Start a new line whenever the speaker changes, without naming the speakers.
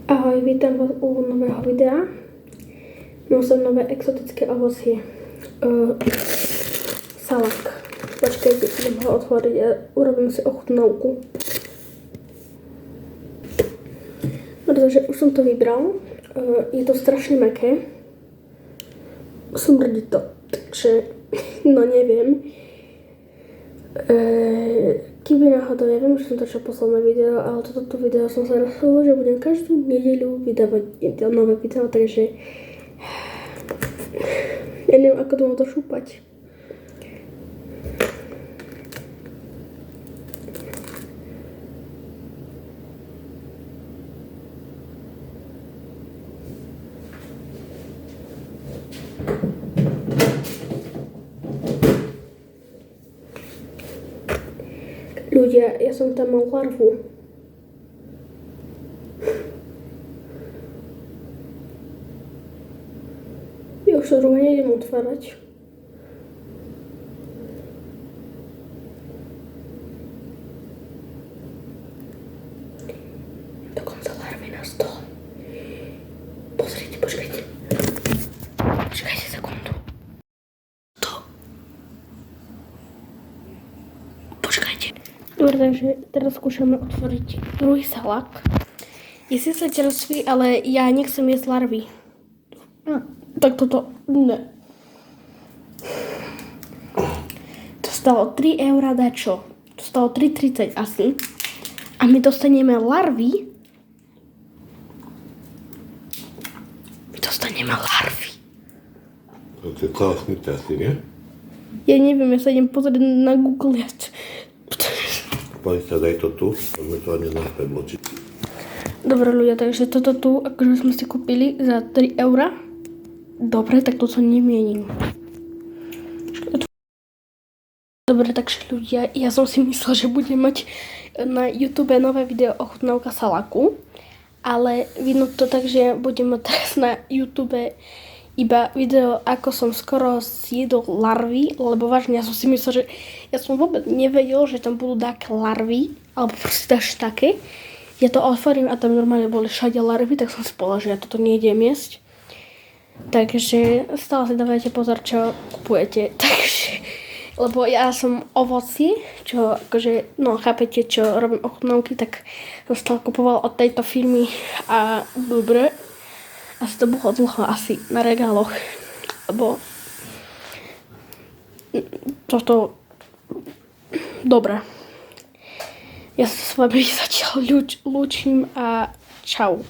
Ahoj, vítam vás u nového videa. Mám som nové exotické ovocie. Salak. Počkajte, idem ho otvoriť a urobím si ochutnávku. Pretože už som to vybral. Je to strašne mäkké. Smrdí to, takže no neviem. Keby náhodou, ja viem, že som točil posledné video, ale toto video som sa rozhodol, že budem každú nedeľu vydávať nové video, takže ja neviem, ako to mám to šúpať. Ľudia, ja som tam mal larvu. Ja už sa druhé nejdem otvárať. Dokonca larvy na stole. Pozrite, počkajte. Počkajte sekundu. Počkajte. Dobre, takže teraz skúšame otvoriť druhý salák. Je síce čerstvý, ale ja nechcem jesť larvy. Tak toto, ne. To stalo 3 € dačo. To stalo 3,30 asi. A my dostaneme larvy.
To je celá snité asi, nie?
Ja neviem, ja sa idem pozrieť na Google.
Pani sa daj to tu, poďme to ani naspäť bločiť.
Dobre ľudia, takže toto tu, akože sme si kúpili za 3 €. Dobre, tak to sa nemienim. Dobre, takže ľudia, ja som si myslela, že budem mať na YouTube nové video ochutnávka salaku. Ale vidno to tak, že budem mať teraz na YouTube iba video, ako som skoro zjedol larvy, lebo vážne, ja som si myslel, že ja som vôbec nevedel, že tam budú také larvy, alebo proste také. Ja to otvorím a tam normálne boli všade larvy, tak som si povedala, že ja toto nejdem jesť. Takže stále si dávajte pozor, čo kupujete. Takže, lebo ja som ovocie, čo akože, no chápete, čo robím ochutnávky, tak som stále kupoval od tejto firmy a dobre. Asi to bolo dlho asi na regáloch, lebo toto dobre. Ja sa s vami zatiaľ lúčim a čau.